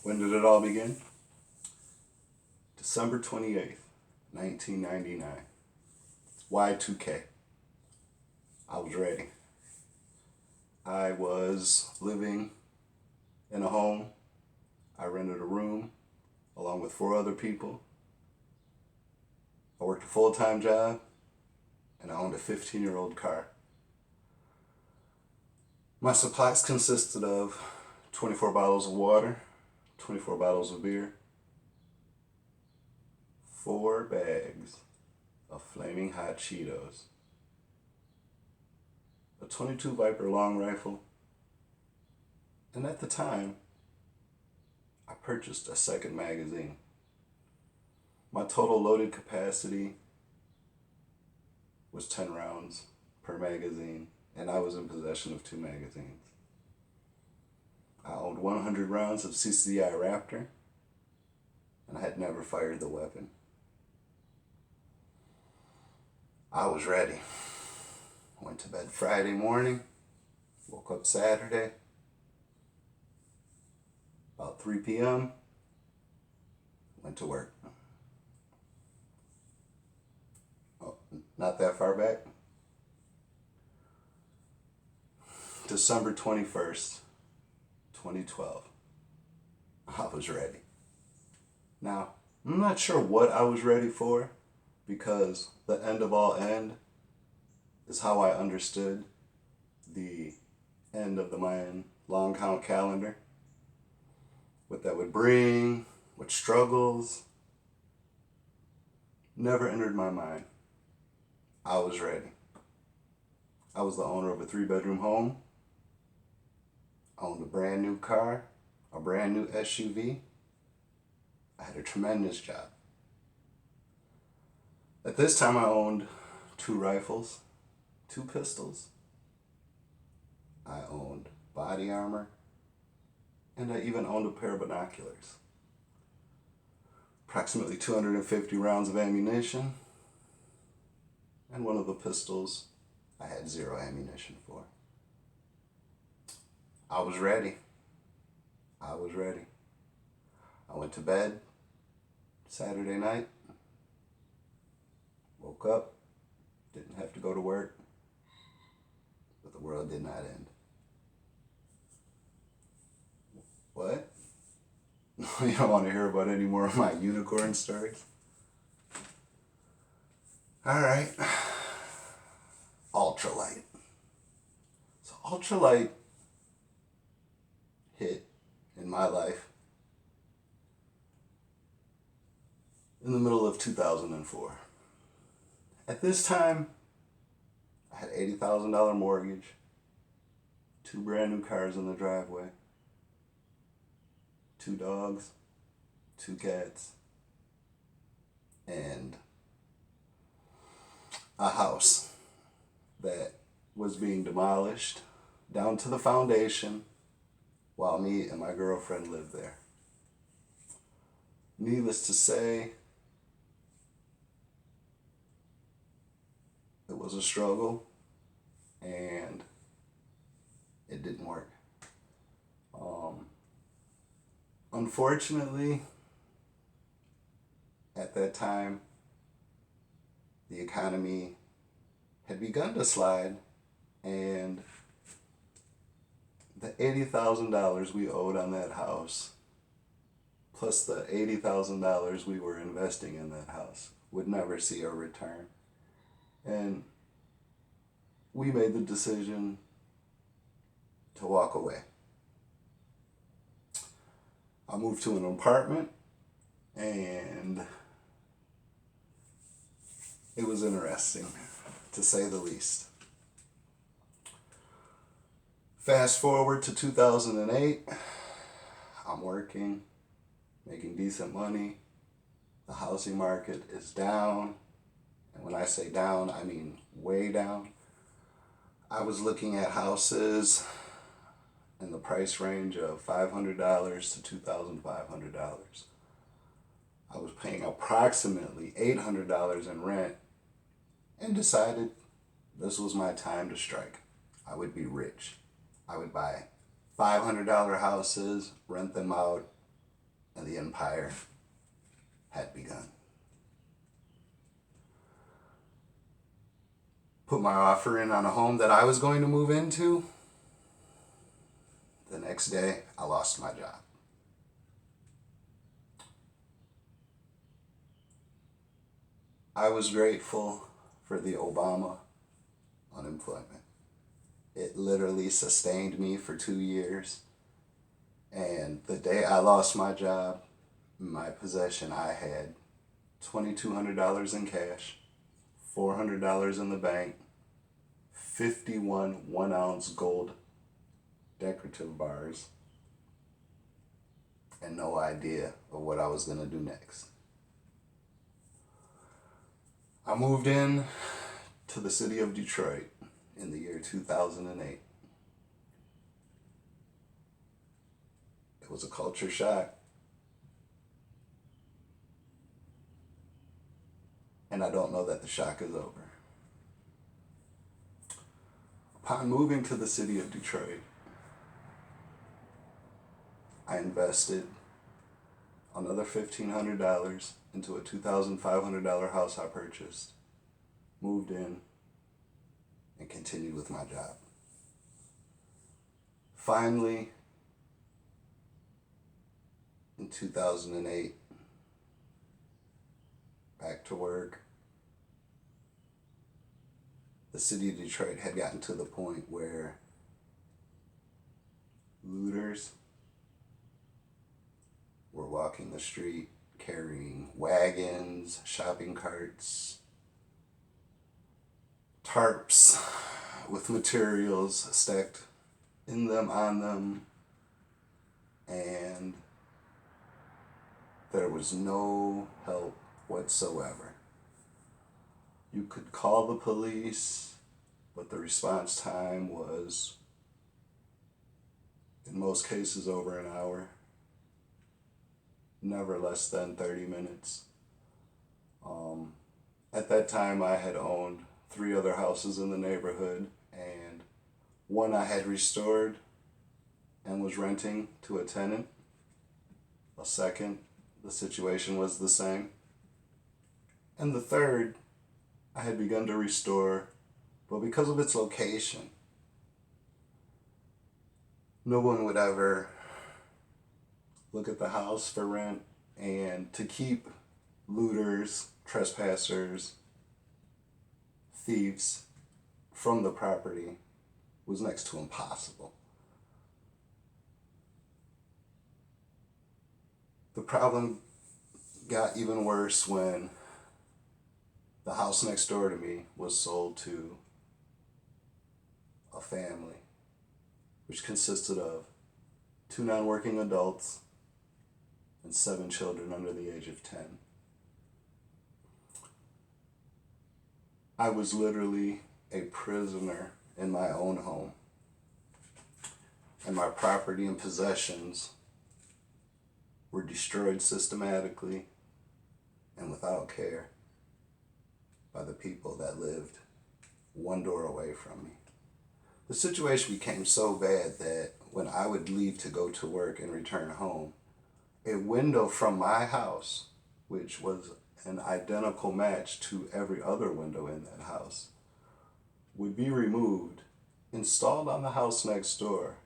When did it all begin? December 28th, 1999. Y2K. I was ready. I was living in a home. I rented a room along with 4 other people. I worked a full-time job and I owned a 15-year-old car. My supplies consisted of 24 bottles of water, 24 bottles of beer, 4 bags of flaming hot Cheetos, a .22 Viper long rifle, and at the time, I purchased a second magazine. My total loaded capacity was 10 rounds per magazine, and I was in possession of 2 magazines. I owned 100 rounds of CCI Raptor, and I had never fired the weapon. I was ready. I went to bed Friday morning, woke up Saturday, about 3 p.m., went to work. Oh, not that far back. December 21st, 2012. I was ready. Now, I'm not sure what I was ready for, because the end of all end is how I understood the end of the Mayan long count calendar. What that would bring, what struggles, never entered my mind. I was ready. I was the owner of a 3-bedroom home. I owned a brand new car, a brand new SUV. I had a tremendous job. At this time, I owned 2 rifles, 2 pistols. I owned body armor, and I even owned a pair of binoculars. Approximately 250 rounds of ammunition, and one of the pistols I had 0 ammunition for. I was ready. I was ready. I went to bed Saturday night, woke up, didn't have to go to work, but the world did not end. What? You don't want to hear about any more of my unicorn stories? Alright. Ultralight. So ultralight hit in my life in the middle of 2004. At this time, I had $80,000 mortgage, 2 brand new cars in the driveway, 2 dogs, 2 cats, and a house that was being demolished down to the foundation while me and my girlfriend lived there. Needless to say, it was a struggle and it didn't work. Unfortunately, at that time, the economy had begun to slide, and the $80,000 we owed on that house, plus the $80,000 we were investing in that house, would never see a return. And we made the decision to walk away. I moved to an apartment, and it was interesting, to say the least. Fast forward to 2008, I'm working, making decent money. The housing market is down, and when I say down, I mean way down. I was looking at houses in the price range of $500 to $2,500. I was paying approximately $800 in rent and decided this was my time to strike. I would be rich. I would buy $500 houses, rent them out, and the empire had begun. Put my offer in on a home that I was going to move into. The next day, I lost my job. I was grateful for the Obama unemployment. It literally sustained me for 2 years. And the day I lost my job, in my possession, I had $2,200 in cash, $400 in the bank, 51 1-ounce gold decorative bars, and no idea of what I was going to do next. I moved in to the city of Detroit in the year 2008. It was a culture shock. And I don't know that the shock is over. Upon moving to the city of Detroit, I invested another $1,500 into a $2,500 house I purchased, moved in, and continued with my job. Finally, in 2008, back to work. The city of Detroit had gotten to the point where looters were walking the street carrying wagons, shopping carts, tarps with materials stacked in them, on them, and there was no help whatsoever. You could call the police, but the response time was, in most cases, over an hour. Never less than 30 minutes. At that time, I had owned 3 other houses in the neighborhood, and one I had restored and was renting to a tenant. A second, the situation was the same. And the third, I had begun to restore, but because of its location, no one would ever look at the house for rent, and to keep looters, trespassers, thieves from the property was next to impossible. The problem got even worse when the house next door to me was sold to a family, which consisted of 2 non-working adults and 7 children under the age of 10. I was literally a prisoner in my own home, and my property and possessions were destroyed systematically and without care by the people that lived one door away from me. The situation became so bad that when I would leave to go to work and return home, a window from my house, which was an identical match to every other window in that house, would be removed, installed on the house next door,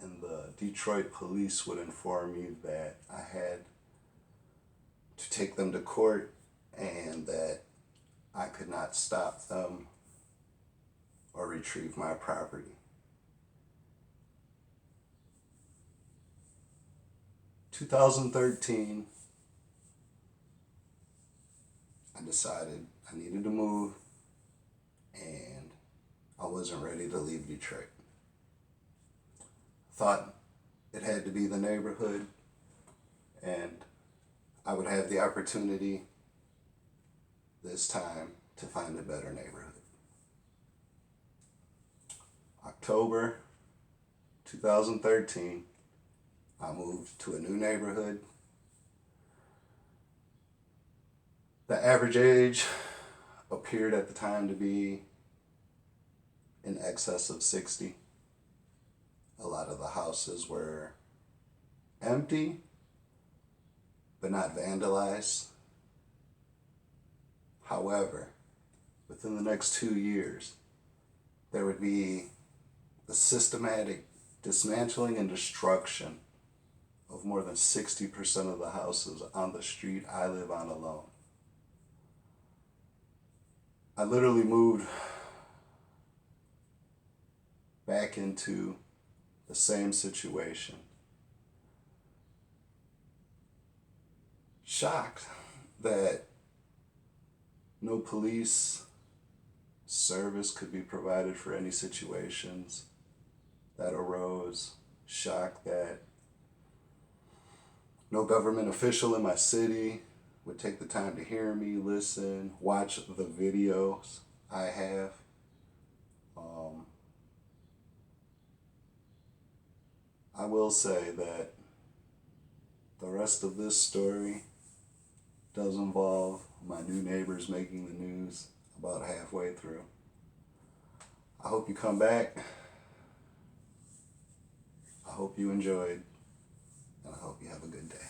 and the Detroit police would inform me that I had to take them to court and that I could not stop them or retrieve my property. 2013, I decided I needed to move, and I wasn't ready to leave Detroit. Thought it had to be the neighborhood, and I would have the opportunity this time to find a better neighborhood. October 2013, I moved to a new neighborhood. The average age appeared at the time to be in excess of 60. A lot of the houses were empty, but not vandalized. However, within the next 2 years, there would be the systematic dismantling and destruction of more than 60% of the houses on the street I live on alone. I literally moved back into the same situation. Shocked that no police service could be provided for any situations that arose. Shocked that no government official in my city would take the time to hear me, listen, watch the videos I have. I will say that the rest of this story does involve my new neighbors making the news about halfway through. I hope you come back. I hope you enjoyed, and I hope you have a good day.